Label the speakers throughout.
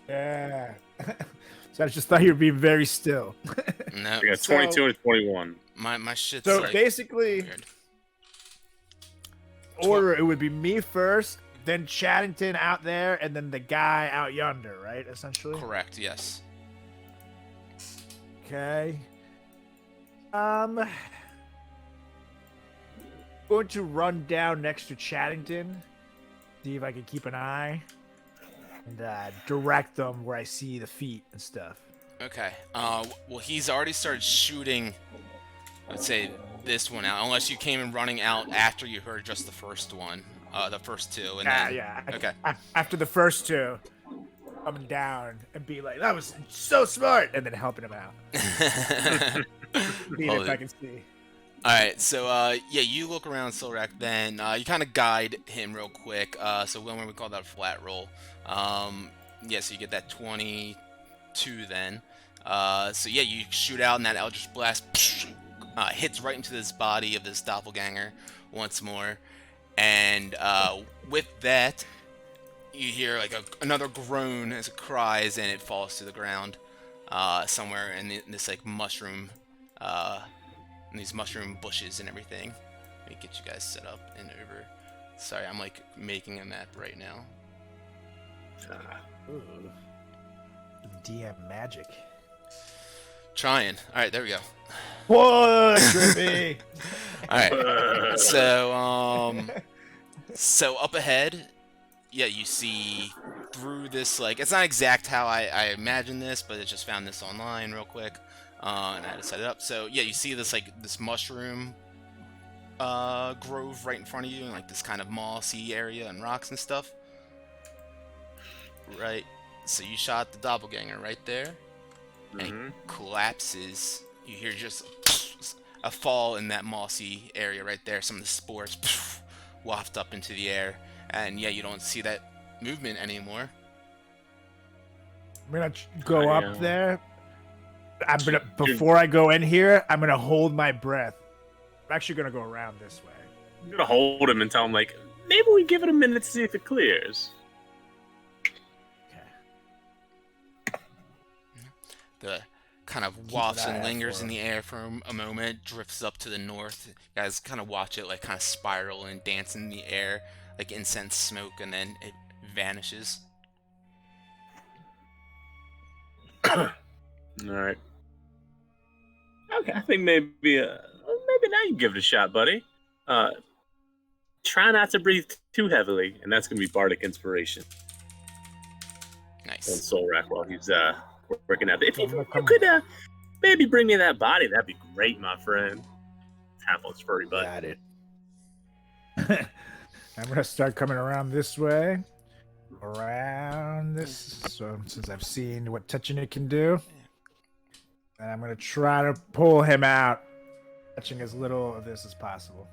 Speaker 1: Yeah. So I just thought you were being very still.
Speaker 2: No,
Speaker 3: I got 22 and 21.
Speaker 2: my shit's
Speaker 1: So
Speaker 2: like
Speaker 1: basically,
Speaker 2: weird.
Speaker 1: order it would be me first, then Chaddington out there, and then the guy out yonder, right? Essentially.
Speaker 2: Correct. Yes.
Speaker 1: Okay. Going to run down next to Chaddington, see if I can keep an eye, and direct them where I see the feet and stuff.
Speaker 2: Okay. Well, he's already started shooting. Let's say this one out, unless you came in running out after you heard just the first one, the first two, and then.
Speaker 1: Yeah.
Speaker 2: Okay.
Speaker 1: After the first two, coming down and be like, "That was so smart," and then helping him out. See if I can see.
Speaker 2: Alright, so yeah, you look around Silrak, then you kind of guide him real quick. So when we call that a flat roll. Yeah, so you get that 22 then. So yeah, you shoot out and that Eldritch Blast hits right into this body of this doppelganger once more. And with that, you hear like another groan as it cries and it falls to the ground somewhere in this like mushroom and these mushroom bushes and everything. Let me get you guys set up and over. Sorry, I'm like making a map right now.
Speaker 1: Ooh. DM magic.
Speaker 2: Trying. All right, there we go.
Speaker 1: Whoa, trippy.
Speaker 2: All right. So up ahead, yeah, you see through this like it's not exact how I imagine this, but I just found this online real quick. And I had to set it up. So yeah, you see this like this mushroom grove right in front of you, and like this kind of mossy area and rocks and stuff. Right. So you shot the doppelganger right there, and it collapses. You hear just a fall in that mossy area right there. Some of the spores waft up into the air, and yeah, you don't see that movement anymore.
Speaker 1: I'm gonna go up there. Before I go in here, I'm gonna hold my breath. I'm actually gonna go around this way.
Speaker 3: I'm gonna hold him and tell him like, maybe we give it a minute to see if it clears.
Speaker 1: Okay.
Speaker 2: The kind of wafts and lingers in the air for a moment, drifts up to the north. You guys kind of watch it like kind of spiral and dance in the air like incense smoke, and then it vanishes.
Speaker 3: All right. Okay, I think maybe now you give it a shot, buddy. Try not to breathe too heavily, and that's gonna be bardic inspiration.
Speaker 2: Nice.
Speaker 3: On Solrak while he's working out. If you could maybe bring me that body, that'd be great, my friend. Tap on his furry butt.
Speaker 1: Got it. I'm gonna start coming around this way. Around this. So since I've seen what touching it can do. And I'm gonna try to pull him out, touching as little of this as possible.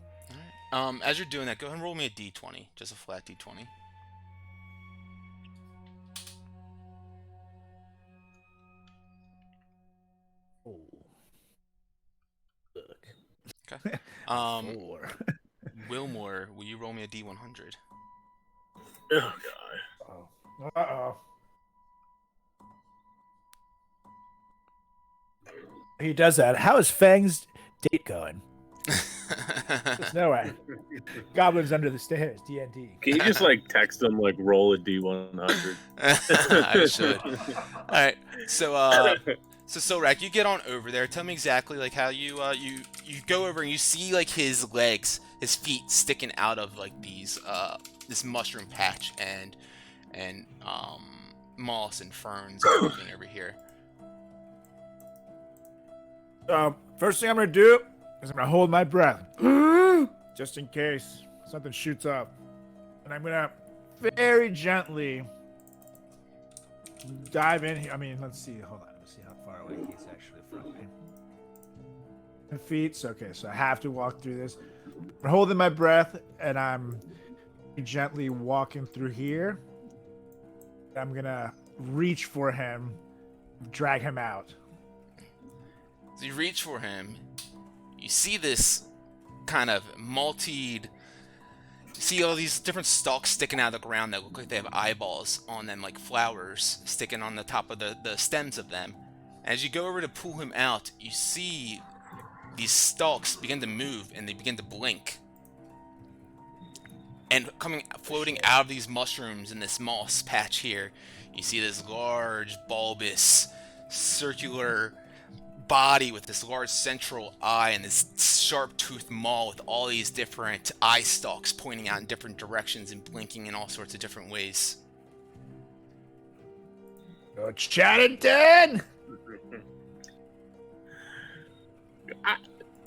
Speaker 2: All right. As you're doing that, go ahead and roll me a d20, just a flat d20.
Speaker 1: Oh.
Speaker 2: Look. Okay.
Speaker 1: 4.
Speaker 2: Wilmore, will you roll me a d100?
Speaker 3: Oh god.
Speaker 1: Oh. Uh-oh. He does that. How is Fang's date going? There's no way. Goblins under the stairs. D&D.
Speaker 3: Can you just like text him like roll a d100?
Speaker 2: I should. All right. So Solrak, you get on over there. Tell me exactly like how you you go over and you see like his legs, his feet sticking out of like these this mushroom patch and moss and ferns and everything over here.
Speaker 1: First thing I'm gonna do is I'm gonna hold my breath, just in case something shoots up, and I'm gonna very gently dive in here. I mean, let's see. Hold on. Let's see how far away he's actually from me. 10 feet. So, okay, so I have to walk through this. I'm holding my breath, and I'm gently walking through here. I'm gonna reach for him, drag him out.
Speaker 2: So you reach for him. You see this kind of malted see all these different stalks sticking out of the ground that look like they have eyeballs on them, like flowers sticking on the top of the stems of them. As you go over to pull him out, you see these stalks begin to move and they begin to blink. And floating out of these mushrooms in this moss patch here, you see this large, bulbous, circular body with this large central eye and this sharp-toothed maw with all these different eye stalks pointing out in different directions and blinking in all sorts of different ways.
Speaker 1: It's Chaddington!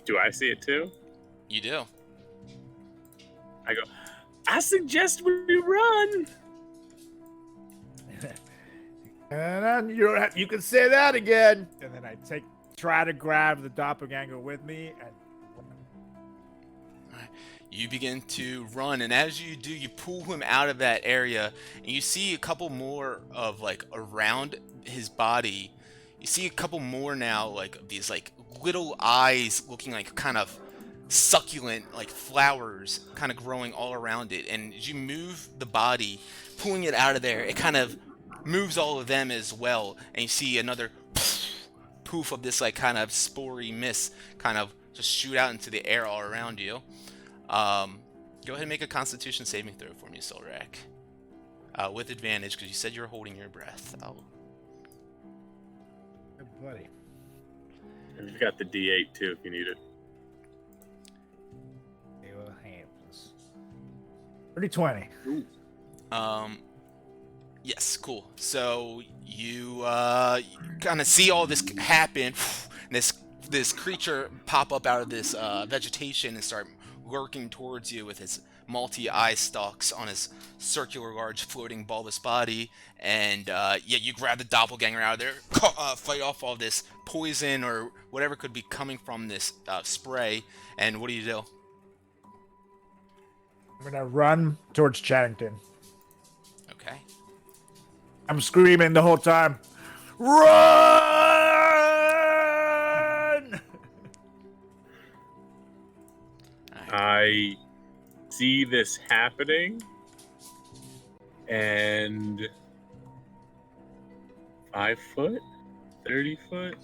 Speaker 3: Do I see it too?
Speaker 2: You do.
Speaker 3: I go, I suggest we run.
Speaker 1: And then you can say that again. And then I try to grab the doppelganger with me, and
Speaker 2: you begin to run, and as you do, you pull him out of that area, and you see a couple more of like around his body. You see a couple more now, like these like little eyes looking like kind of succulent, like flowers, kind of growing all around it. And as you move the body, pulling it out of there, it kind of moves all of them as well, and you see another poof of this like kind of spory mist kind of just shoot out into the air all around you. Go ahead and make a Constitution saving throw for me, Solrak. With advantage, because you said you were holding your breath.
Speaker 1: Good buddy.
Speaker 3: And you've got the D8 too if you need it.
Speaker 1: Pretty 20.
Speaker 2: Yes, cool. So you kind of see all this happen, and this creature pop up out of this vegetation and start working towards you with his multi-eye stalks on his circular, large, floating, bulbous body. And you grab the doppelganger out of there, fight off all this poison or whatever could be coming from this spray. And what do?
Speaker 1: I'm gonna run towards Chaddington.
Speaker 2: Okay.
Speaker 1: I'm screaming the whole time. Run!
Speaker 3: I see this happening, and 5 foot, 30 foot.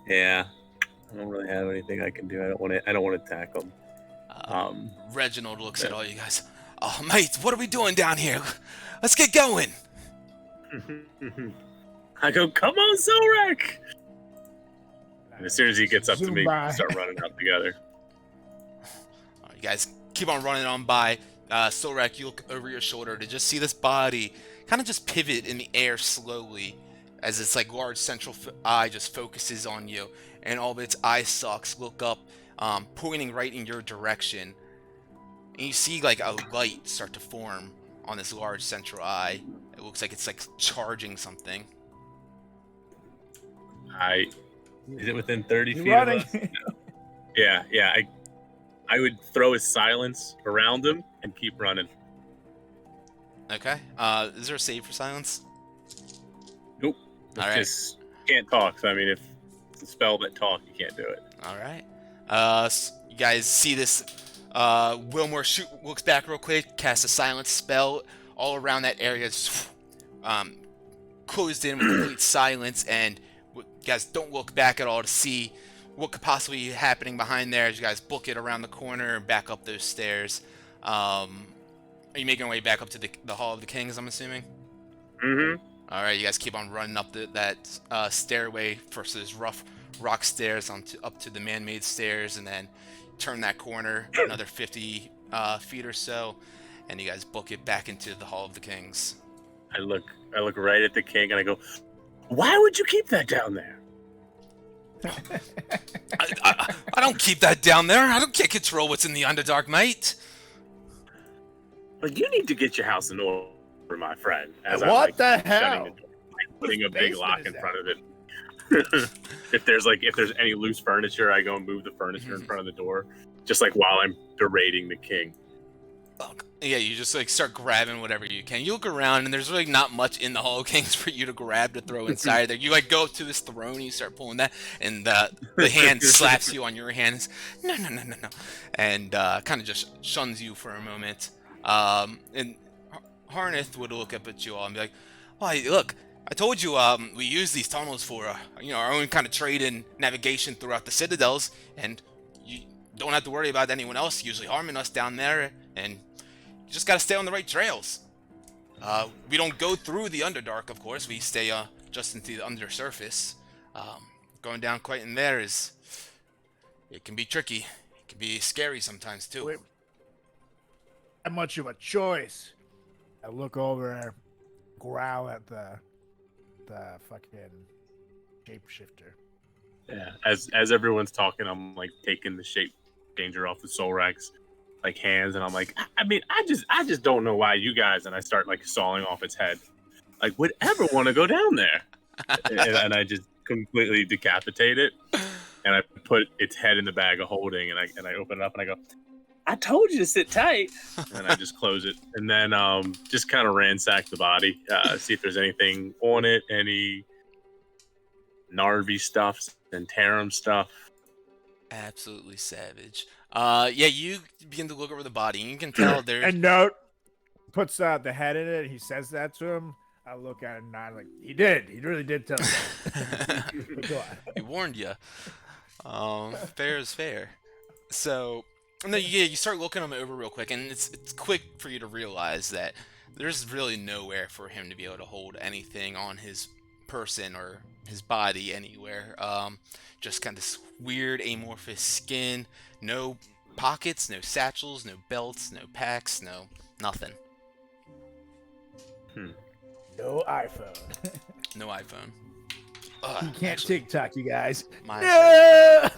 Speaker 3: Yeah, I don't really have anything I can do. I don't want to attack them.
Speaker 2: Reginald looks at all you guys. Oh, mate, what are we doing down here? Let's get going.
Speaker 3: I go, come on, Zorak! And as soon as he gets up to me, we start running out together.
Speaker 2: You guys keep on running on by. Zorak, you look over your shoulder to just see this body kind of just pivot in the air slowly as its like large central eye just focuses on you, and all of its eye stalks look up, pointing right in your direction. And you see like a light start to form on this large central eye. It looks like it's like charging something.
Speaker 3: Is it within 30 feet of us? Yeah. I would throw his silence around him and keep running.
Speaker 2: Okay. Is there a save for silence?
Speaker 3: Nope.
Speaker 2: All right.
Speaker 3: Just can't talk. So I mean, if it's a spell that talk, you can't do it.
Speaker 2: All right. You guys see this. Wilmore looks back real quick, casts a silence spell all around that area, closed in with complete silence, and you guys don't look back at all to see what could possibly be happening behind there as you guys book it around the corner and back up those stairs. Are you making your way back up to the Hall of the Kings, I'm assuming?
Speaker 3: Mm-hmm.
Speaker 2: All right, you guys keep on running up that stairway, first those rough rock stairs up to the man-made stairs, and then turn that corner another 50 feet or so, and you guys book it back into the Hall of the Kings.
Speaker 3: I look right at the king and I go, "Why would you keep that down there?"
Speaker 2: I don't keep that down there. I can't control what's in the Underdark, mate.
Speaker 3: But you need to get your house in order, my friend.
Speaker 1: What the hell?
Speaker 3: Putting a big lock in front of it. if there's any loose furniture, I go and move the furniture in front of the door, just like while I'm berating the king.
Speaker 2: Yeah, you just like start grabbing whatever you can. You look around and there's really not much in the Hollow Kings for you to grab to throw inside there. You like go up to this throne, and you start pulling that, and the hand slaps you on your hands. No, no, no, no, no, and kind of just shuns you for a moment. And Harneth would look up at you all and be like, "Well, look, I told you we use these tunnels for our own kind of trade and navigation throughout the citadels, and you don't have to worry about anyone else usually harming us down there, and you just gotta stay on the right trails. We don't go through the Underdark, of course. We stay just into the undersurface. Going down quite in there it can be tricky. It can be scary sometimes too."
Speaker 1: Wait, not much of a choice. I look over and growl at the fucking shapeshifter.
Speaker 3: Yeah, as everyone's talking, I'm like taking the shape changer off the Solrak's like hands, and I'm like, I mean, I just don't know why you guys, and I start like sawing off its head, like would ever want to go down there, and I just completely decapitate it, and I put its head in the bag of holding, and I open it up and I go, I told you to sit tight, and I just close it, and then just kind of ransack the body, see if there's anything on it, any Narvi stuff, Santarum stuff.
Speaker 2: Absolutely savage. Yeah, you begin to look over the body, and you can tell there's...
Speaker 1: And Note puts the head in it. He says that to him. I look at it and nod like, he did. He really did tell me. Go on.
Speaker 2: He warned you. Fair is fair. So, no, yeah, you start looking him over real quick, and it's quick for you to realize that there's really nowhere for him to be able to hold anything on his person or his body anywhere. Just kind of this weird amorphous skin, no pockets, no satchels, no belts, no packs, nothing.
Speaker 1: No iPhone.
Speaker 2: No iPhone.
Speaker 1: You can't TikTok, you guys.
Speaker 2: No!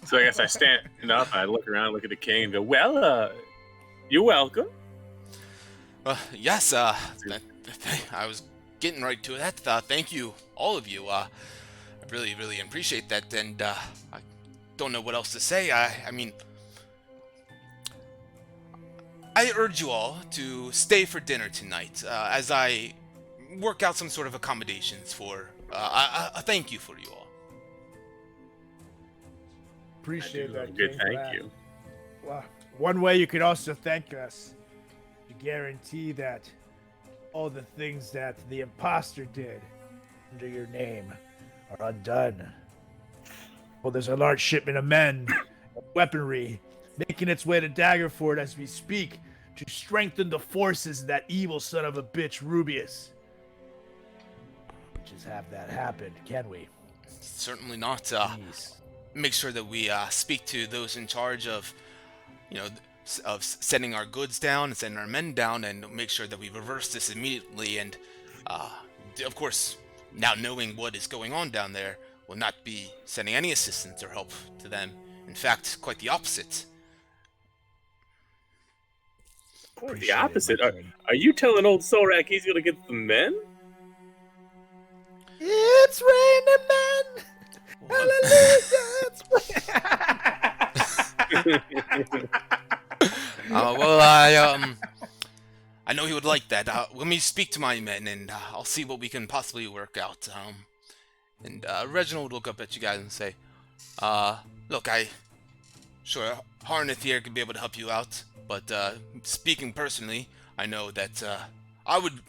Speaker 3: So I guess I stand up, I look around, look at the king, and go, well, you're welcome.
Speaker 2: Yes, I was getting right to that. Thank you, all of you. I really, really appreciate that, and I don't know what else to say. I mean, I urge you all to stay for dinner tonight, as I work out some sort of accommodations for a thank you for you all.
Speaker 1: Appreciate that.
Speaker 3: Good, thank you.
Speaker 1: Well, one way you could also thank us to guarantee that all the things that the imposter did under your name are undone. Well, there's a large shipment of men and weaponry making its way to Daggerford as we speak to strengthen the forces of that evil son of a bitch, Rubius. Just have that happen, can we?
Speaker 2: Certainly not.
Speaker 1: Please.
Speaker 2: Make sure that we speak to those in charge of, of sending our goods down and sending our men down, and make sure that we reverse this immediately. And of course, now knowing what is going on down there, will not be sending any assistance or help to them. In fact, quite the opposite.
Speaker 3: Quite the opposite. Are you telling old Solrak he's gonna get the men?
Speaker 1: It's raining men. Hallelujah!
Speaker 2: Well, I know he would like that. Let me speak to my men, and I'll see what we can possibly work out. And Reginald will look up at you guys and say, look, sure, Harneth here could be able to help you out, but speaking personally, I know that I would.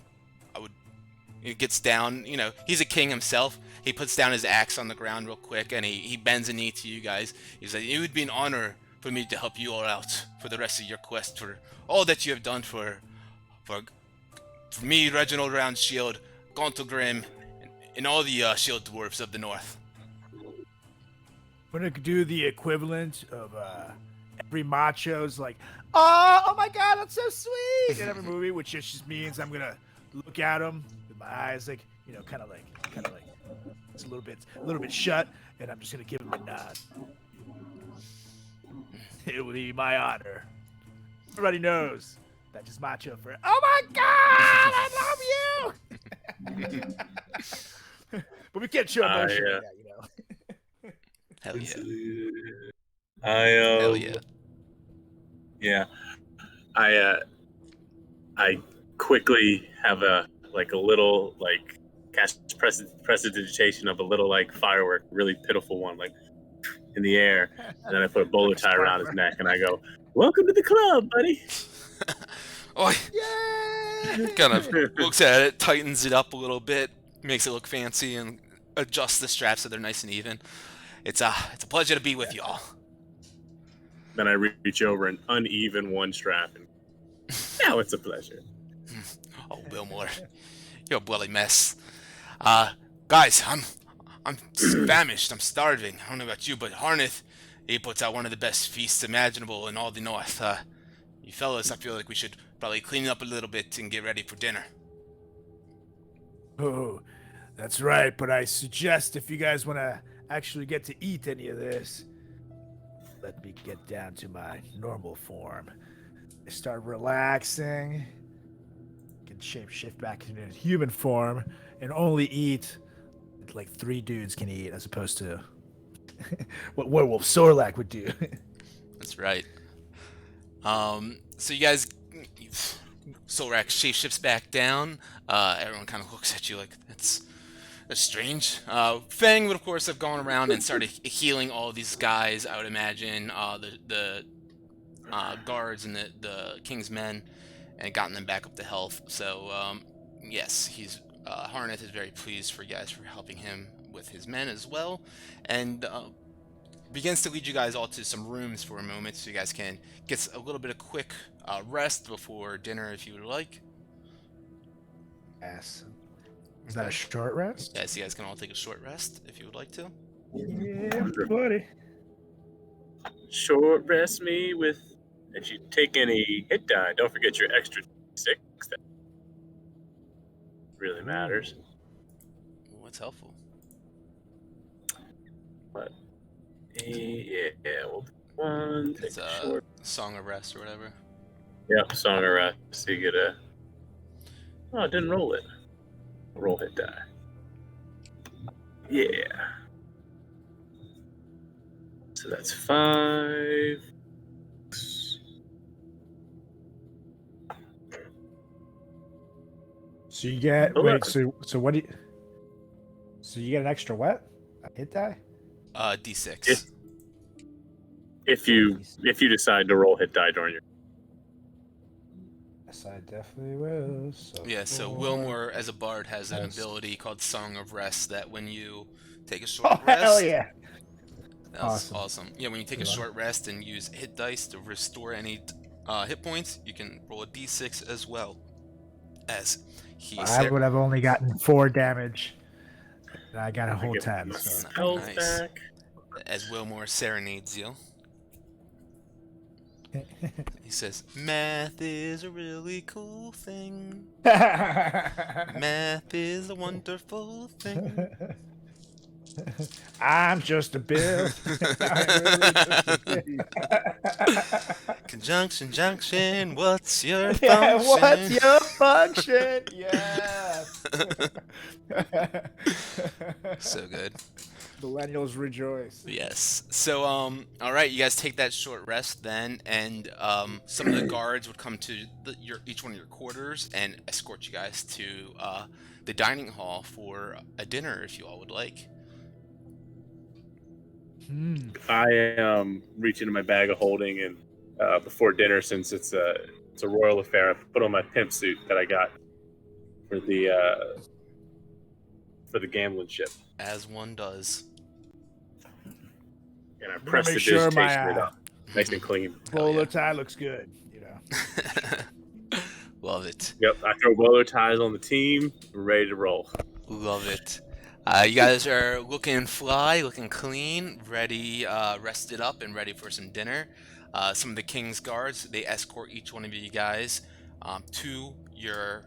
Speaker 2: He gets down, he's a king himself. He puts down his axe on the ground real quick, and he bends a knee to you guys. He's like, it would be an honor for me to help you all out for the rest of your quest, for all that you have done for me, Reginald Roundshield, Gauntlgrim, and all the shield dwarves of the north.
Speaker 1: I'm gonna do the equivalent of every macho's like, oh my god, that's so sweet in every movie, which just means I'm gonna look at him with my eyes like, kind of like it's a little bit shut, and I'm just gonna give him a nod. It will be my honor. Everybody knows that just macho for, oh my god, I love you. But we can't show emotion like that,
Speaker 2: Hell yeah.
Speaker 3: Hell
Speaker 2: yeah.
Speaker 3: Yeah, I quickly have a little cast prestidigitation of a little firework, really pitiful one, in the air, and then I put a bolo
Speaker 1: Like a
Speaker 3: tie around his
Speaker 1: sparkler.
Speaker 3: neck, and I go, "Welcome to the club, buddy."
Speaker 2: Oh, kind of
Speaker 1: Yay!
Speaker 2: looks at it, tightens it up a little bit, makes it look fancy, and adjusts the straps so they're nice and even. It's a pleasure to be with y'all.
Speaker 3: Then I reach over and uneven one strap, and now it's a pleasure.
Speaker 2: Oh, Wilmore, you're a bloody mess. Guys, I'm famished. I'm starving. I don't know about you, but Harneth, he puts out one of the best feasts imaginable in all the North. You fellas, I feel like we should probably clean up a little bit and get ready for dinner.
Speaker 1: Oh, that's right. But I suggest if you guys want to actually get to eat any of this, let me get down to my normal form. I start relaxing, can shift back into human form, and only eat like 3 dudes can eat, as opposed to what Werewolf Sorlak would do.
Speaker 2: That's right. So you guys, Solrak shapeshifts back down. Everyone kind of looks at you like that's strange. Fang would of course have gone around and started healing all of these guys. I would imagine the guards and the king's men, and gotten them back up to health. So yes, he's Harneth is very pleased for you guys for helping him with his men as well, and begins to lead you guys all to some rooms for a moment so you guys can get a little bit of quick rest before dinner if you would like.
Speaker 1: Yes. Is that a short rest?
Speaker 2: Yes, you guys can all take a short rest if you would like to.
Speaker 1: Yeah, buddy.
Speaker 3: Short rest me with. If you take any hit die, don't forget your extra 6. That really matters.
Speaker 2: What's helpful?
Speaker 3: But yeah, we'll do 1. Take
Speaker 2: It's
Speaker 3: a
Speaker 2: a
Speaker 3: short.
Speaker 2: Song of Rest or whatever.
Speaker 3: Yep, song of rest. So you get a. Oh, I didn't roll it. Roll hit die. Yeah. So that's 5.
Speaker 1: So you get
Speaker 3: Eleven.
Speaker 1: so what do you? So you get an extra what? A hit die?
Speaker 2: D6.
Speaker 3: If you decide to roll hit die during your.
Speaker 1: Yes, I definitely will. So
Speaker 2: Yeah, so
Speaker 1: 4.
Speaker 2: Wilmore, as a bard, has an
Speaker 1: Nice.
Speaker 2: ability called Song of Rest that when you take a
Speaker 1: Oh
Speaker 2: short rest.
Speaker 1: hell yeah!
Speaker 2: That's
Speaker 1: Awesome.
Speaker 2: awesome. Yeah, when you take a
Speaker 1: Love it.
Speaker 2: short rest and use hit dice to restore any hit points, you can roll a d6 as well. As he
Speaker 1: I would have only gotten 4 damage. And I got a whole
Speaker 3: get
Speaker 1: 10.
Speaker 3: my
Speaker 1: So
Speaker 3: spells
Speaker 2: Nice.
Speaker 3: back.
Speaker 2: as Wilmore serenades you, he says, "Math is a really cool thing. Math is a wonderful thing."
Speaker 1: I'm just a bill. I'm really just a bill.
Speaker 2: Conjunction, junction, what's your
Speaker 1: Yeah,
Speaker 2: function?
Speaker 1: what's your function? Yes.
Speaker 2: So good.
Speaker 1: Millennials rejoice.
Speaker 2: Yes. So, all right, you guys take that short rest then, and some of the guards would come to each one of your quarters and escort you guys to the dining hall for a dinner, if you all would like.
Speaker 3: I reach into my bag of holding and before dinner, since it's a royal affair, I put on my pimp suit that I got for the gambling ship,
Speaker 2: As one does.
Speaker 3: and I
Speaker 1: Wanna
Speaker 3: press the
Speaker 1: make sure
Speaker 3: digitation
Speaker 1: my
Speaker 3: it up, nice and clean.
Speaker 1: bolo tie looks good. You know.
Speaker 2: Love it.
Speaker 3: Yep, I throw bolo ties on the team. We're ready to roll.
Speaker 2: Love it. You guys are looking fly, looking clean, ready, rested up, and ready for some dinner. Some of the king's guards, they escort each one of you guys to your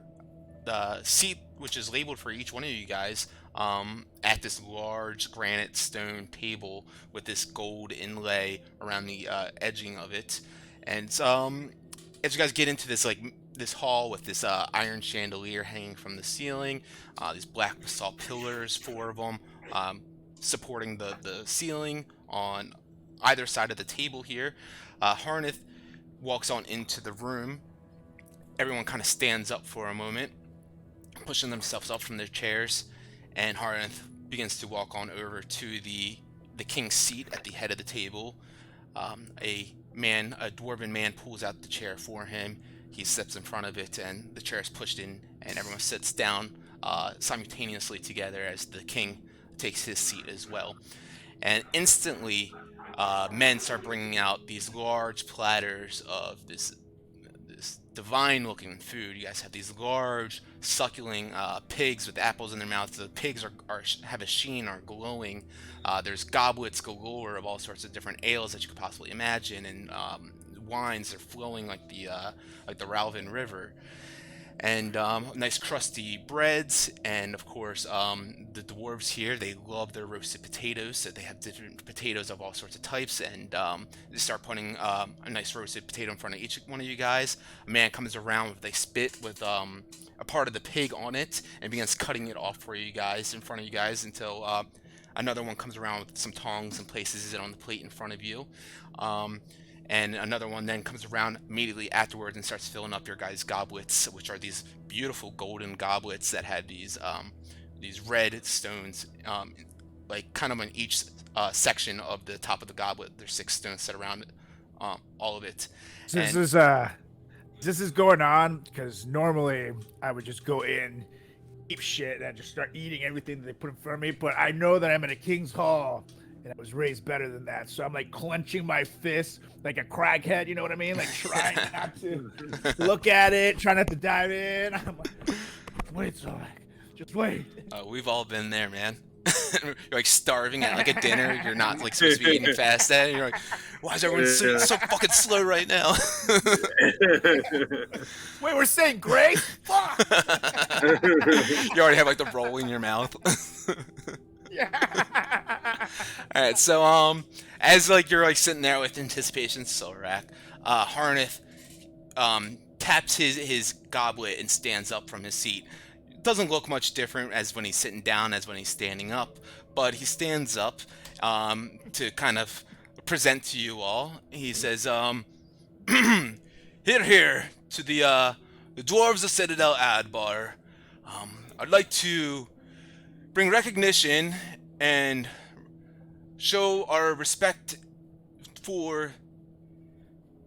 Speaker 2: seat, which is labeled for each one of you guys, at this large granite stone table with this gold inlay around the edging of it. And as you guys get into this this hall with this iron chandelier hanging from the ceiling, these black basalt pillars, 4 of them, supporting the ceiling on either side of the table here. Harneth, walks on into the room. Everyone kind of stands up for a moment, pushing themselves up from their chairs, and Harnath begins to walk on over to the king's seat at the head of the table. A dwarven man, pulls out the chair for him. He steps in front of it, and the chair is pushed in, and everyone sits down simultaneously together as the king takes his seat as well. And instantly, men start bringing out these large platters of this divine-looking food. You guys have these large, suckling pigs with apples in their mouths. The pigs have a sheen, are glowing. There's goblets galore of all sorts of different ales that you could possibly imagine, and wines are flowing like the Ralvin River. And nice crusty breads, and of course the dwarves here, they love their roasted potatoes, so they have different potatoes of all sorts of types, and they start putting a nice roasted potato in front of each one of you guys. A man comes around with a spit with a part of the pig on it and begins cutting it off for you guys, in front of you guys, until another one comes around with some tongs and places it on the plate in front of you. And another one then comes around immediately afterwards and starts filling up your guys' goblets, which are these beautiful golden goblets that had these red stones, like kind of on each section of the top of the goblet. There's 6 stones set around all of it.
Speaker 1: This is going on because normally I would just go in, eat shit, and just start eating everything that they put in front of me. But I know that I'm in a king's hall, and I was raised better than that. So I'm like clenching my fists like a crackhead, you know what I mean? Like trying not to look at it, trying not to dive in. I'm like, wait, Zork, just wait.
Speaker 2: We've all been there, man. You're like starving at like a dinner. You're not like supposed to be eating fast at it. You're like, why is everyone so fucking slow right now?
Speaker 1: Wait, we're saying grace? Fuck!
Speaker 2: You already have like the roll in your mouth.
Speaker 1: Yeah.
Speaker 2: All right, so as like you're like sitting there with anticipation, Solrak, Harnath taps his goblet and stands up from his seat. It doesn't look much different as when he's sitting down as when he's standing up, but he stands up to kind of present to you all. He says, "Here to the dwarves of Citadel Adbar. I'd like to bring recognition and show our respect for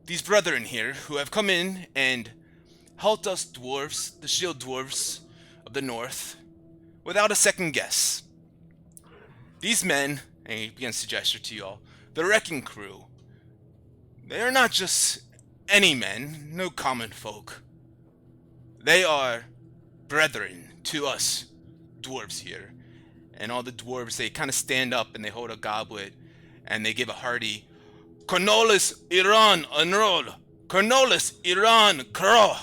Speaker 2: these brethren here who have come in and helped us dwarves, the shield dwarves of the north, without a second guess. These men," and he begins to gesture to you all, "the wrecking crew, they are not just any men, no common folk. They are brethren to us dwarves here." And all the dwarves, they kind of stand up and they hold a goblet and they give a hearty "Cornolis Iran Unrol, Cornolis Iran Kro,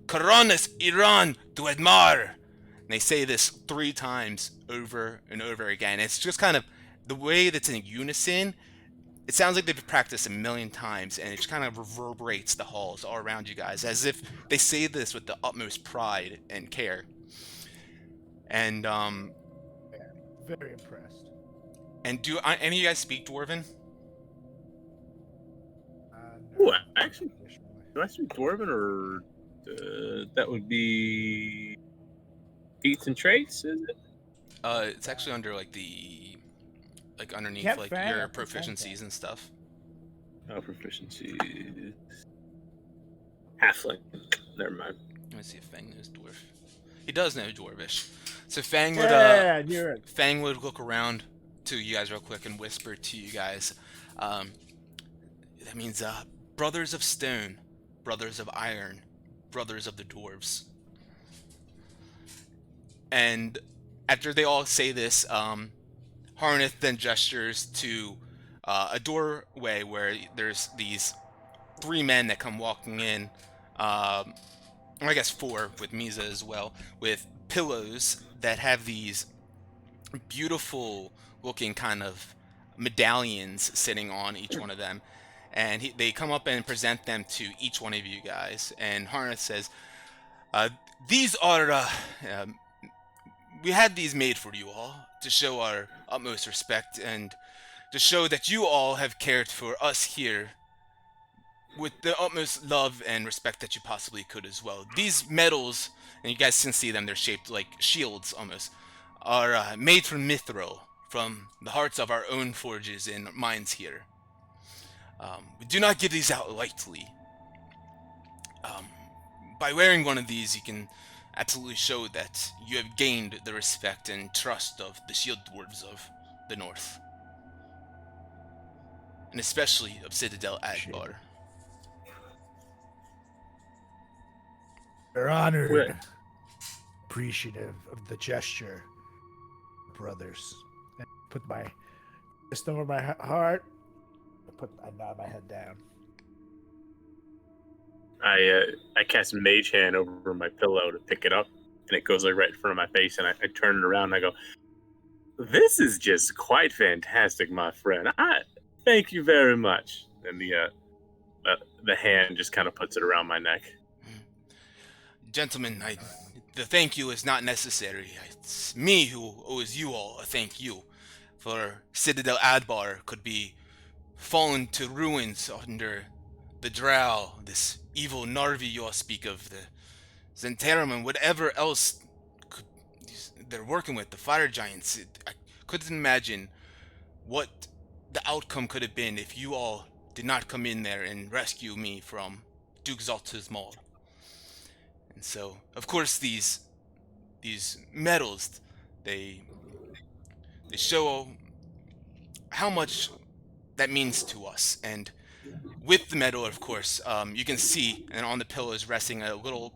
Speaker 2: Coronis Iran Duedmar." And they say this 3 times over and over again. It's just kind of the way that's in unison. It sounds like they've practiced a million times, and it just kind of reverberates the halls all around you guys, as if they say this with the utmost pride and care. And
Speaker 1: Very impressed.
Speaker 2: and do any of you guys speak Dwarven?
Speaker 1: No.
Speaker 3: Ooh, actually, do I speak Dwarven, or that would be feats and traits? Is it?
Speaker 2: It's actually under like underneath
Speaker 1: Can't
Speaker 2: like
Speaker 1: fang,
Speaker 2: your
Speaker 1: I think
Speaker 2: proficiencies and stuff.
Speaker 3: Oh, proficiency. Halfling. Never mind.
Speaker 2: Let me see if Fang knows Dwarf. He does know Dwarvish. So Fang would
Speaker 1: Yeah, you're it.
Speaker 2: Fang would look around to you guys real quick and whisper to you guys. That means brothers of stone, brothers of iron, brothers of the dwarves. And after they all say this, Harnath then gestures to a doorway where there's these 3 men that come walking in. I guess 4 with Misa as well, with pillows that have these beautiful looking kind of medallions sitting on each one of them. And they come up and present them to each one of you guys. And Harnath says, "These are, we had these made for you all to show our utmost respect and to show that you all have cared for us here with the utmost love and respect that you possibly could as well. These medals, and you guys can see them, they're shaped like shields almost, are made from mithril, from the hearts of our own forges and mines here. We do not give these out lightly. By wearing one of these, you can absolutely show that you have gained the respect and trust of the shield dwarves of the north. And especially of Citadel Adbar.
Speaker 1: We're
Speaker 3: Well,
Speaker 1: honored, appreciative of the gesture, brothers. I put my fist over my heart. I nod my head down.
Speaker 3: I cast Mage Hand over my pillow to pick it up, and it goes like right in front of my face, and I turn it around and I go, "This is just quite fantastic, my friend. I thank you very much." And the hand just kind of puts it around my neck.
Speaker 2: Gentlemen, the thank you is not necessary. It's me who owes you all a thank you. For Citadel Adbar could be fallen to ruins under the Drow, this evil Narvi you all speak of, the Zentarum, and whatever else they're working with, the Fire Giants. I couldn't imagine what the outcome could have been if you all did not come in there and rescue me from Duke Zalta's Maul. And so, of course, these medals, they show how much that means to us. And with the medal, of course, you can see, and on the pillow is resting a little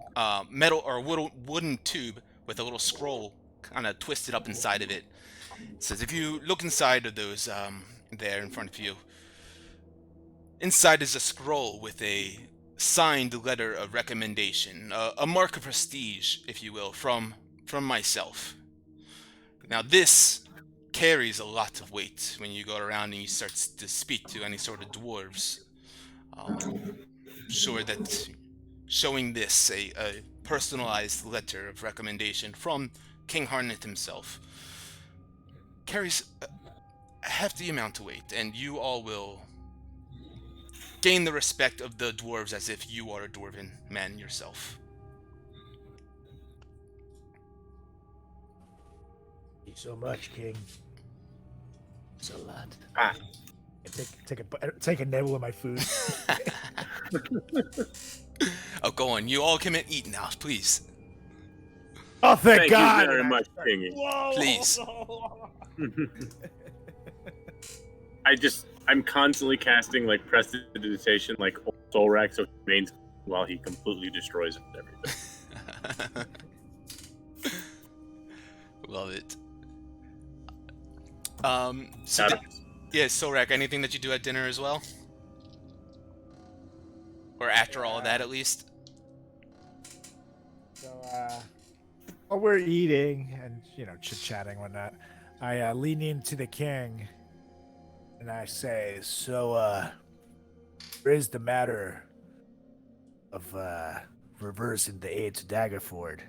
Speaker 2: metal or wooden tube with a little scroll kind of twisted up inside of it. It says, if you look inside of those there in front of you, inside is a scroll with a signed letter of recommendation, a mark of prestige, if you will, from myself. Now this carries a lot of weight when you go around and you start to speak to any sort of dwarves. Sure that showing this, a personalized letter of recommendation from King Harnett himself, carries a hefty amount of weight, and you all will gain the respect of the dwarves as if you are a dwarven man yourself.
Speaker 1: Thank you so much, King. It's a lot.
Speaker 3: Ah.
Speaker 1: Take a nibble of my food.
Speaker 2: Oh, go on. You all can eat now, please.
Speaker 1: Oh, thank God!
Speaker 3: You very much, King.
Speaker 1: Whoa!
Speaker 2: Please.
Speaker 3: I'm constantly casting like prestidigitation, like Solrak, so he remains while he completely destroys everything.
Speaker 2: Love it. So yeah, Solrak, anything that you do at dinner as well? Or after all of that, at least?
Speaker 1: So, while we're eating and, chit-chatting and whatnot, I lean into the king and I say, so, there is the matter of reversing the aid to Daggerford.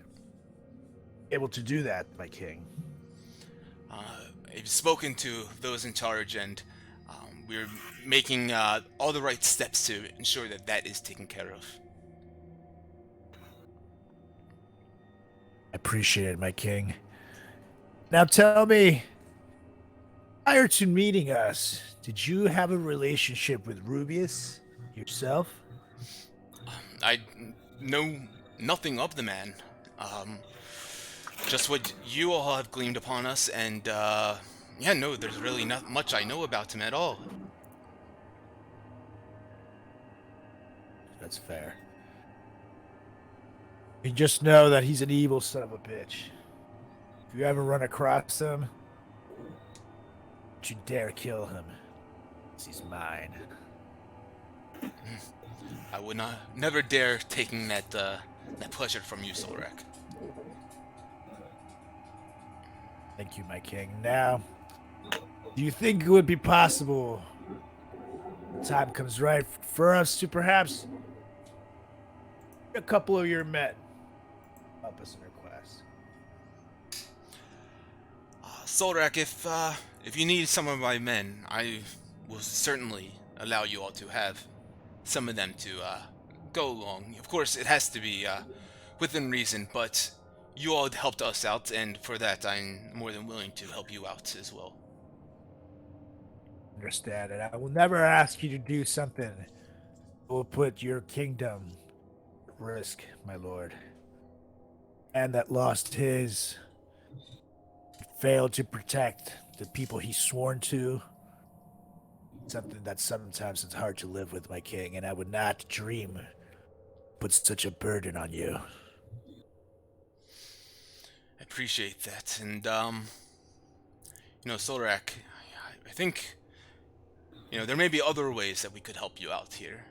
Speaker 1: Able to do that, my king.
Speaker 2: I've spoken to those in charge, and we're making all the right steps to ensure that that is taken care of.
Speaker 1: I appreciate it, my king. Now tell me, prior to meeting us, did you have a relationship with Rubius yourself?
Speaker 2: I know nothing of the man. Just what you all have gleamed upon us, and no, there's really not much I know about him at all.
Speaker 1: That's fair. You just know that he's an evil son of a bitch. If you ever run across him, don't you dare kill him. 'Cause he's mine.
Speaker 2: I would never dare taking that pleasure from you, Solrak.
Speaker 1: Thank you, my king. Now, do you think it would be possible the time comes right for us to perhaps a couple of your men help us in our quest?
Speaker 2: Solrak, if you need some of my men, I will certainly allow you all to have some of them to go along. Of course, it has to be within reason, but you all helped us out, and for that, I'm more than willing to help you out as well.
Speaker 1: Understand it. I will never ask you to do something that will put your kingdom at risk, my lord. And that lost his, failed to protect the people he's sworn to. Something that sometimes it's hard to live with, my king, and I would not dream put such a burden on you.
Speaker 2: I appreciate that, and Solrak, I think, there may be other ways that we could help you out here.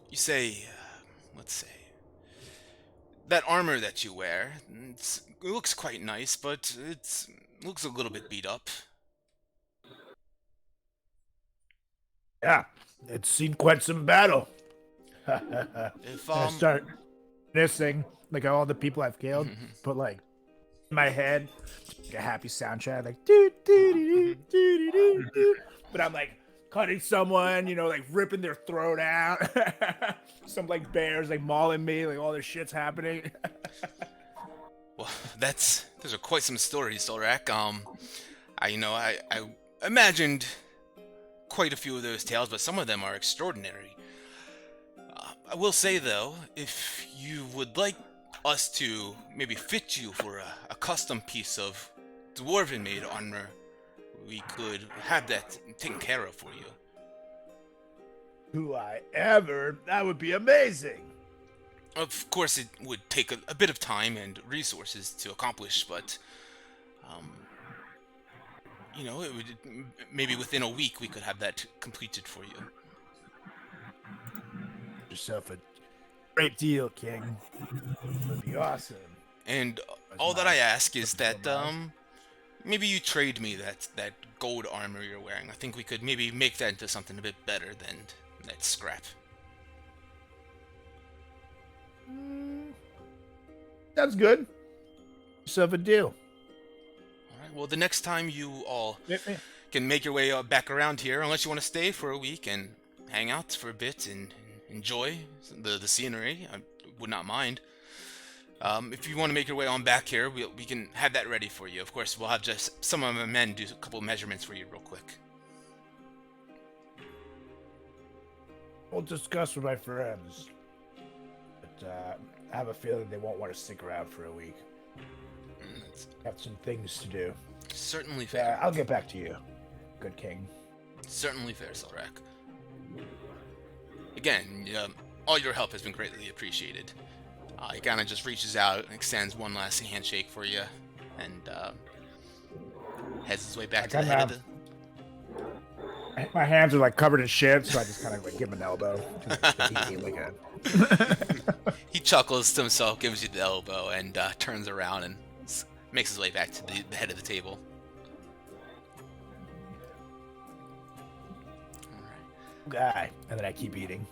Speaker 2: You say, let's say, that armor that you wear, it looks quite nice, but it looks a little bit beat up.
Speaker 1: Yeah, it's seen quite some battle.
Speaker 2: If
Speaker 1: I start missing like all the people I've killed, but like in my head, like a happy soundtrack, like doo doo doo doo doo doo. But I'm like cutting someone, like ripping their throat out. Some like bears like mauling me, like all this shit's happening.
Speaker 2: Well, those are quite some stories, Solrak. I imagined quite a few of those tales, but some of them are extraordinary. I will say, though, if you would like us to maybe fit you for a custom piece of dwarven-made armor, we could have that taken care of for you.
Speaker 1: Do I ever? That would be amazing.
Speaker 2: Of course, it would take a bit of time and resources to accomplish, but it would maybe within a week we could have that completed for you.
Speaker 1: Yourself a great deal, King. It would be awesome.
Speaker 2: And all that I ask is that maybe you trade me that gold armor you're wearing. I think we could maybe make that into something a bit better than that scrap.
Speaker 1: Sounds good. Yourself a deal.
Speaker 2: Alright, well, the next time you all can make your way back around here, unless you want to stay for a week and hang out for a bit and enjoy the scenery, I would not mind. If you want to make your way on back here, we can have that ready for you. Of course, we'll have just some of my men do a couple of measurements for you real quick.
Speaker 1: We'll discuss with my friends. But I have a feeling they won't want to stick around for a week. Got some things to do.
Speaker 2: Certainly fair.
Speaker 1: I'll get back to you, good king.
Speaker 2: Certainly fair, Solrak. Again, all your help has been greatly appreciated. He kind of just reaches out and extends one last handshake for you, and heads his way back to the head of the...
Speaker 1: My hands are like covered in shit, so I just kind of like give him an elbow.
Speaker 2: He chuckles to himself, gives you the elbow, and turns around and makes his way back to the head of the table.
Speaker 1: Guy, and then I keep eating.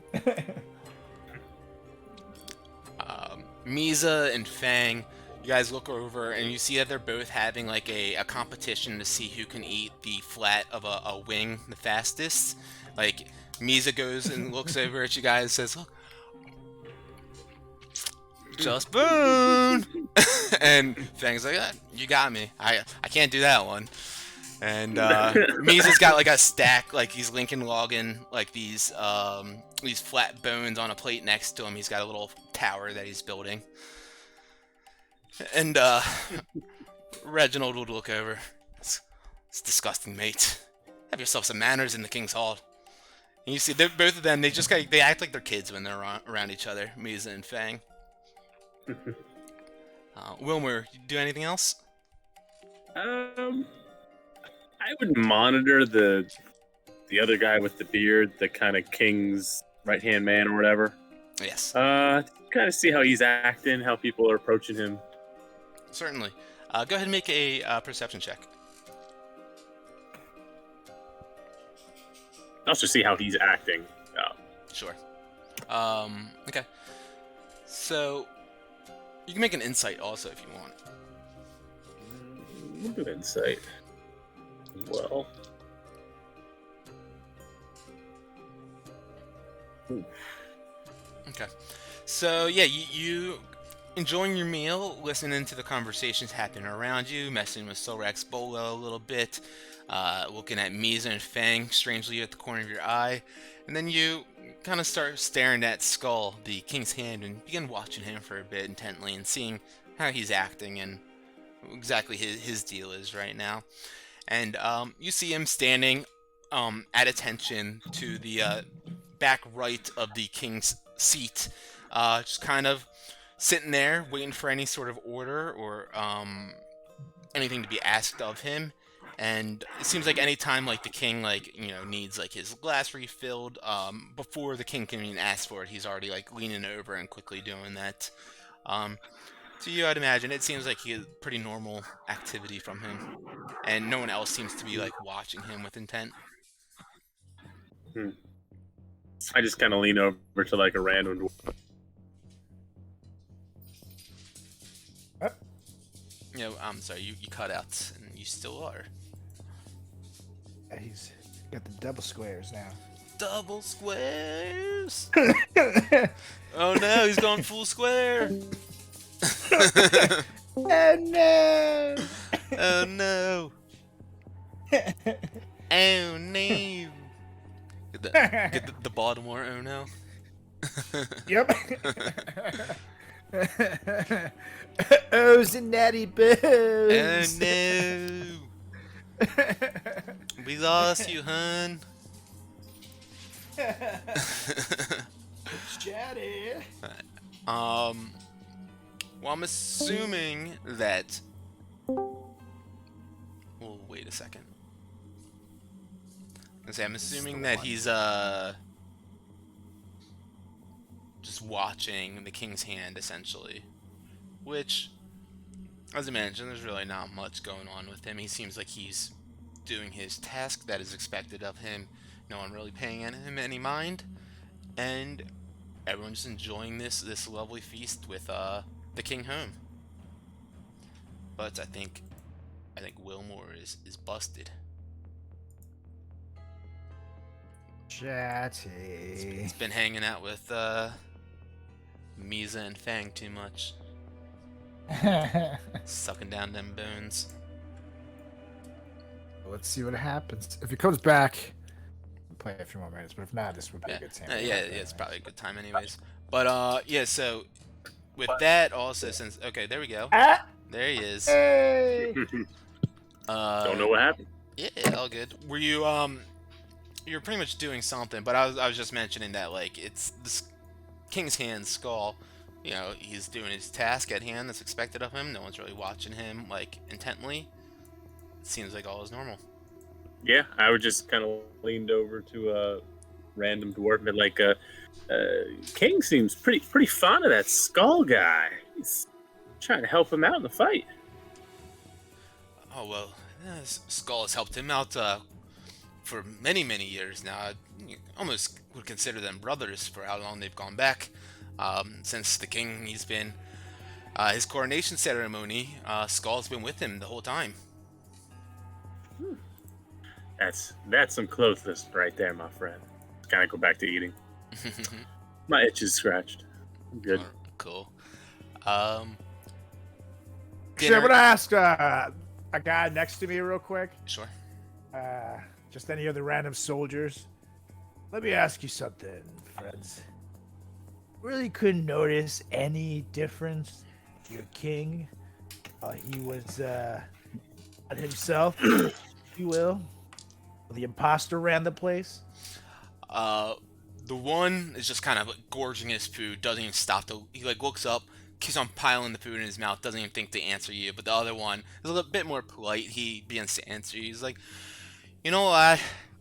Speaker 2: Misa and Fang, you guys look over and you see that they're both having like a competition to see who can eat the flat of a wing the fastest. Like Misa goes and looks over at you guys and says, "Look, just Boone," and Fang's like, "You got me. I can't do that one." And Misa's got like a stack, like he's Lincoln logging like these flat bones on a plate next to him. He's got a little tower that he's building. And Reginald would look over. It's disgusting, mate. Have yourself some manners in the King's Hall. And you see, both of them, they act like they're kids when they're around each other, Misa and Fang. Wilmer, you do anything else?
Speaker 3: I would monitor the other guy with the beard, the kind of king's right-hand man or whatever.
Speaker 2: Yes.
Speaker 3: Kind of see how he's acting, how people are approaching him.
Speaker 2: Certainly. Go ahead and make a perception check.
Speaker 3: Also see how he's acting.
Speaker 2: Sure. Okay. So, you can make an insight also if you want.
Speaker 3: We'll do insight. Well,
Speaker 2: Okay. So yeah, you enjoying your meal, listening to the conversations happening around you, messing with Solrax Bolo a little bit, looking at Misa and Fang strangely at the corner of your eye, and then you kind of start staring at Skull, the king's hand, and begin watching him for a bit intently and seeing how he's acting and exactly his deal is right now. And you see him standing at attention to the back right of the king's seat, just kind of sitting there waiting for any sort of order or anything to be asked of him. And it seems like any time like the king needs like his glass refilled, before the king can even ask for it, he's already like leaning over and quickly doing that. To you, I'd imagine it seems like he pretty normal activity from him, and no one else seems to be like watching him with intent.
Speaker 3: I just kind of lean over to like a random dwarf.
Speaker 2: I'm sorry, you cut out, and you still are.
Speaker 1: He's got the double squares now.
Speaker 2: Double squares! Oh no, he's gone full square!
Speaker 1: Oh no!
Speaker 2: Oh no! Oh no! Get the Baltimore oh no.
Speaker 1: Yep. Oh, Zanatti
Speaker 2: Oh
Speaker 1: Bones.
Speaker 2: no! We lost you, hun.
Speaker 1: Chatty.
Speaker 2: Well, I'm assuming that. Well, wait a second. I'm assuming that he's just watching the king's hand essentially, which, as I mentioned, there's really not much going on with him. He seems like he's doing his task that is expected of him. No one really paying him any mind, and everyone's just enjoying this lovely feast with the king home. But I think Wilmore is busted.
Speaker 1: Chatty.
Speaker 2: He's been hanging out with Misa and Fang too much, sucking down them bones.
Speaker 1: Let's see what happens. If he comes back, we'll play a few more minutes. But if not, this would be a good time.
Speaker 2: Yeah, it's probably a good time anyways. But yeah, so with that also, since there we go. There he is.
Speaker 1: Hey!
Speaker 3: Don't know what happened.
Speaker 2: Yeah, all good. Were you you're pretty much doing something, but I was just mentioning that like it's this king's hand Skull. You know, he's doing his task at hand that's expected of him. No one's really watching him like intently. It seems like all is normal.
Speaker 3: Yeah, I would just kind of leaned over to a random dwarf and like, King seems pretty fond of that Skull guy. He's trying to help him out in the fight.
Speaker 2: Oh well, Skull has helped him out for many years now. I almost would consider them brothers for how long they've gone back. Since the king, he's been his coronation ceremony. Skull's been with him the whole time.
Speaker 3: That's some closeness right there, my friend. Kind of go back to eating. My itch is scratched. I'm good.
Speaker 2: Cool.
Speaker 1: I'm gonna ask a guy next to me real quick.
Speaker 2: Sure.
Speaker 1: Just any other random soldiers. Let me ask you something, friends. Really couldn't notice any difference in your king. He was on himself, if you will. The imposter ran the place.
Speaker 2: The one is just kind of like gorging his food, doesn't even stop to. He like looks up, keeps on piling the food in his mouth, doesn't even think to answer you. But the other one is a little bit more polite. He begins to answer you. He's like, you know,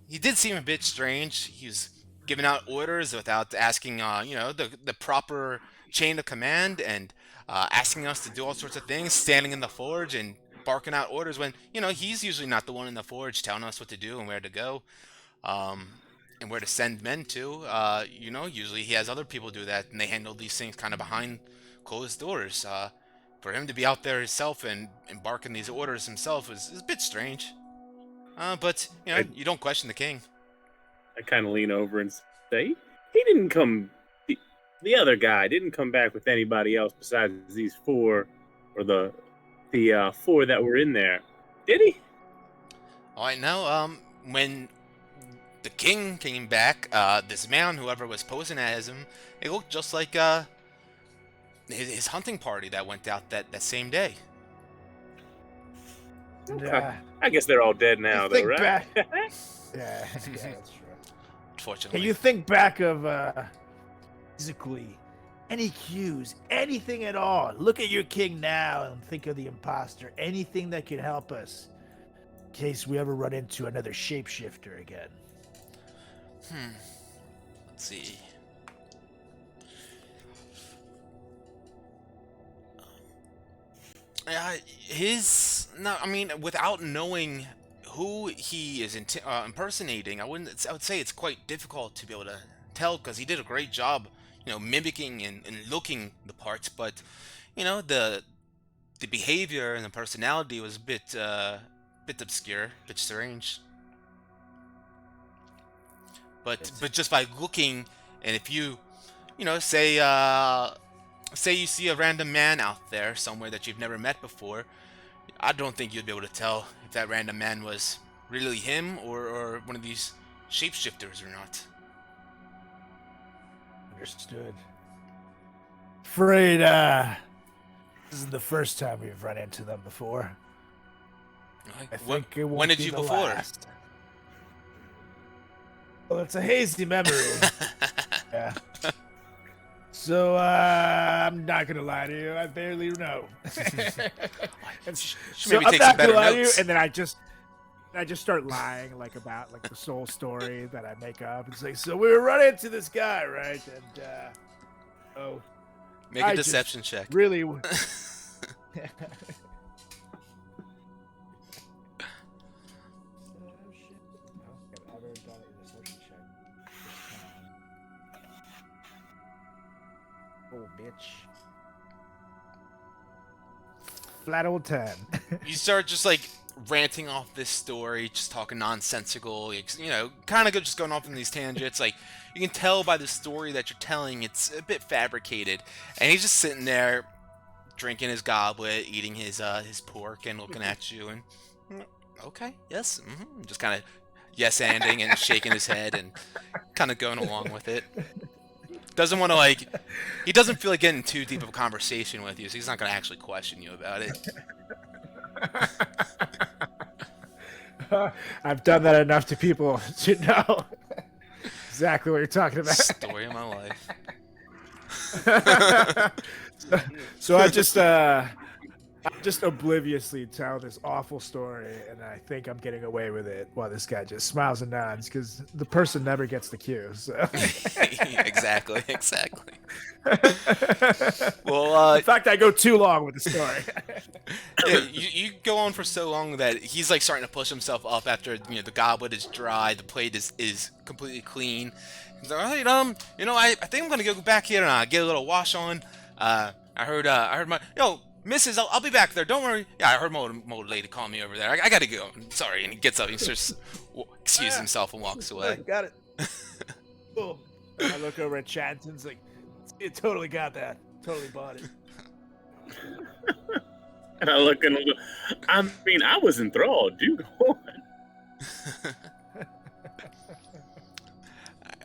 Speaker 2: he did seem a bit strange. He was giving out orders without asking, the proper chain of command, and asking us to do all sorts of things, standing in the forge and barking out orders when, he's usually not the one in the forge telling us what to do and where to go, and where to send men to. Usually he has other people do that, and they handle these things kind of behind closed doors. For him to be out there himself and barking these orders himself is a bit strange. But you don't question the king.
Speaker 3: I kind of lean over and say, he didn't come. The other guy didn't come back with anybody else besides these four, or the four that were in there, did he?
Speaker 2: All right, now, when the king came back, this man, whoever was posing as him, it looked just like his hunting party that went out that same day.
Speaker 1: Yeah.
Speaker 3: I guess they're all dead now, though,
Speaker 1: think
Speaker 3: right?
Speaker 1: back- Yeah, that's true.
Speaker 2: Unfortunately.
Speaker 1: Can you think back of physically any cues, anything at all? Look at your king now and think of the imposter. Anything that could help us in case we ever run into another shapeshifter again.
Speaker 2: Let's see. I mean, without knowing who he is impersonating, I would say it's quite difficult to be able to tell, because he did a great job, mimicking and looking the parts, but the behavior and the personality was a bit obscure, a bit strange. But just by looking, and if you say you see a random man out there somewhere that you've never met before, I don't think you'd be able to tell if that random man was really him or one of these shapeshifters or not.
Speaker 1: Understood. Afraid, this is the first time we've run into them before. I think it won't
Speaker 2: when did
Speaker 1: be
Speaker 2: you
Speaker 1: the
Speaker 2: before?
Speaker 1: last. Well, it's a hazy memory. Yeah. So, I'm not gonna lie to you. I barely know.
Speaker 2: Maybe
Speaker 1: I'm
Speaker 2: take
Speaker 1: not
Speaker 2: some better
Speaker 1: gonna lie to you,
Speaker 2: notes.
Speaker 1: and then I just start lying about the soul story that I make up. It's like, so we were running into this guy, right? And
Speaker 2: Make
Speaker 1: I
Speaker 2: a
Speaker 1: just
Speaker 2: deception check.
Speaker 1: really. Oh, bitch. Flat old 10.
Speaker 2: You start just like ranting off this story, just talking nonsensical, kind of just going off on these tangents. Like, you can tell by the story that you're telling, it's a bit fabricated. And he's just sitting there, drinking his goblet, eating his pork, and looking at you, and okay, yes, just kind of yes-anding and shaking his head and kind of going along with it. Doesn't want to he doesn't feel like getting too deep of a conversation with you, so he's not going to actually question you about it.
Speaker 1: I've done that enough to people to know exactly what you're talking about.
Speaker 2: Story of my life.
Speaker 1: So I just obliviously tell this awful story, and I think I'm getting away with it while this guy just smiles and nods, because the person never gets the cue. So.
Speaker 2: Exactly. Well,
Speaker 1: in fact, I go too long with the story.
Speaker 2: Yeah, you go on for so long that he's like starting to push himself up after the goblet is dry, the plate is completely clean. He's like, all right, I think I'm gonna go back here and get a little wash on. I heard my Mrs. I'll be back there. Don't worry. Yeah, I heard my old lady call me over there. I gotta go. Sorry. And he gets up. He starts excuse himself and walks away.
Speaker 1: Got it. Boom. And I look over at Chad and it's like, you totally got that. Totally bought it.
Speaker 3: And I look and I mean, I was enthralled. Dude, go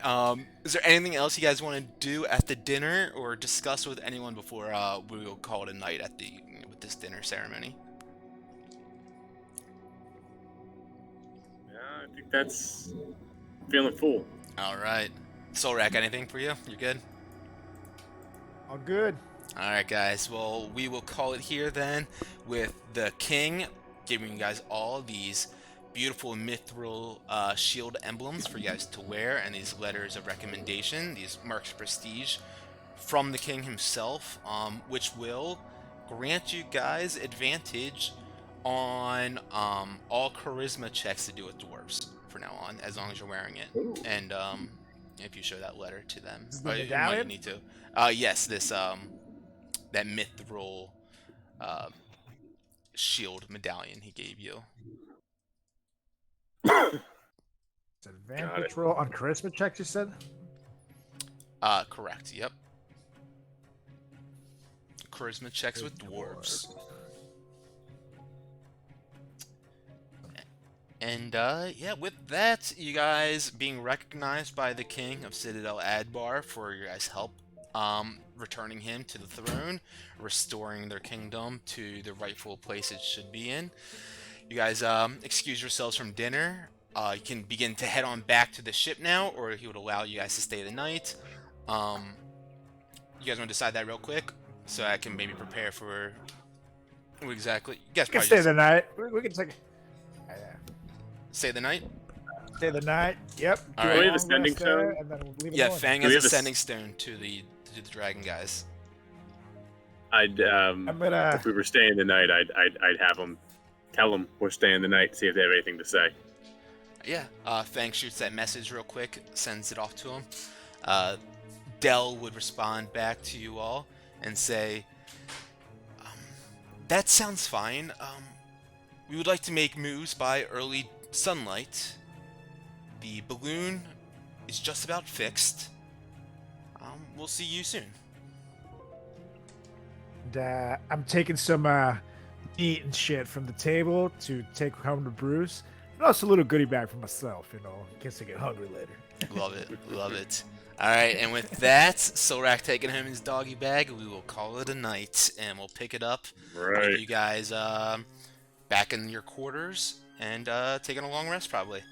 Speaker 2: on. Is there anything else you guys want to do at the dinner or discuss with anyone before we will call it a night with this dinner ceremony?
Speaker 3: Yeah, I think that's feeling full.
Speaker 2: All right. Solrak, anything for you? You're good?
Speaker 1: All good.
Speaker 2: All right, guys. Well, we will call it here then, with the king giving you guys all these beautiful mithril shield emblems for you guys to wear, and these letters of recommendation, these marks of prestige from the king himself, which will grant you guys advantage on all charisma checks to do with dwarves for now on, as long as you're wearing it.
Speaker 3: Ooh.
Speaker 2: And if you show that letter to them,
Speaker 1: Is the
Speaker 2: you might
Speaker 1: medallion?
Speaker 2: need to. Yes, this that mithril shield medallion he gave you.
Speaker 1: It's advantage roll on charisma checks, you said?
Speaker 2: Correct. Yep. Charisma checks with dwarves. And yeah, with that, you guys being recognized by the king of Citadel Adbar for your guys' help, returning him to the throne, restoring their kingdom to the rightful place it should be in. You guys excuse yourselves from dinner. You can begin to head on back to the ship now, or he would allow you guys to stay the night. You guys want to decide that real quick, so I can maybe prepare for what exactly. You guys
Speaker 1: We can
Speaker 2: probably
Speaker 1: stay
Speaker 2: just
Speaker 1: the night. We can take.
Speaker 2: stay the night.
Speaker 1: Stay the night. Yep.
Speaker 2: All
Speaker 1: do
Speaker 2: right.
Speaker 1: a
Speaker 3: We have a
Speaker 1: long
Speaker 3: sending
Speaker 1: rest there,
Speaker 3: stone?
Speaker 1: and then we'll leave
Speaker 2: Yeah,
Speaker 1: it
Speaker 2: Fang
Speaker 3: Do we
Speaker 2: has a
Speaker 3: have a
Speaker 2: sending stone to the dragon guys.
Speaker 3: I'd
Speaker 1: I'm gonna.
Speaker 3: if we were staying the night, I'd have them tell them we're staying the night, see if they have anything to say.
Speaker 2: Yeah, Fang shoots that message real quick, sends it off to him. Dell would respond back to you all and say, that sounds fine. We would like to make moves by early sunlight. The balloon is just about fixed. We'll see you soon.
Speaker 1: And, I'm taking some meat and shit from the table to take home to Bruce. And also a little goodie bag for myself, in case I get hungry later.
Speaker 2: Love it, love it. Alright, and with that, Solrak taking home his doggy bag, we will call it a night, and we'll pick it up
Speaker 3: Right.
Speaker 2: with you guys back in your quarters, and taking a long rest, probably.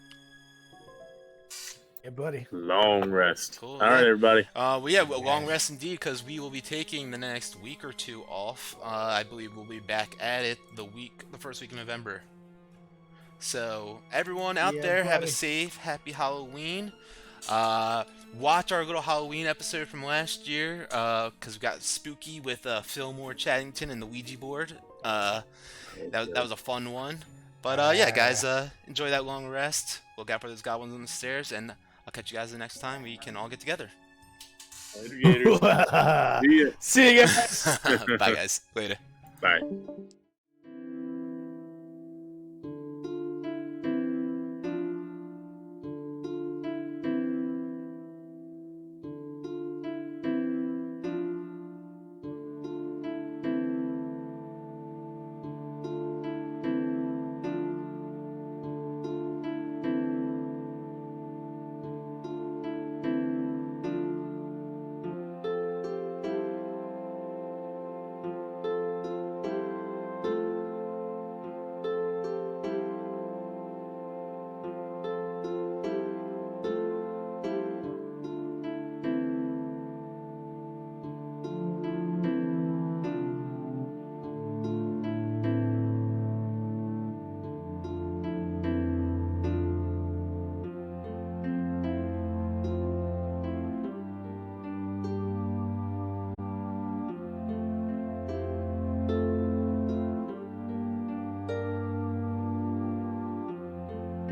Speaker 1: Yeah, buddy.
Speaker 3: Long rest.
Speaker 2: Cool,
Speaker 3: All
Speaker 2: yeah.
Speaker 3: right, everybody.
Speaker 2: Well, yeah, a long rest indeed, because we will be taking the next week or two off. I believe we'll be back at it the first week of November. So, everyone out
Speaker 1: Yeah,
Speaker 2: there, have a
Speaker 1: buddy.
Speaker 2: safe, happy Halloween. Watch our little Halloween episode from last year, because we got spooky with Fillmore Chaddington and the Ouija board. That was a fun one. But yeah, guys, enjoy that long rest. Look out for those goblins on the stairs, and I'll catch you guys the next time we can all get together.
Speaker 3: Later, Gators. See ya.
Speaker 1: See you guys.
Speaker 2: Bye, guys. Later.
Speaker 3: Bye.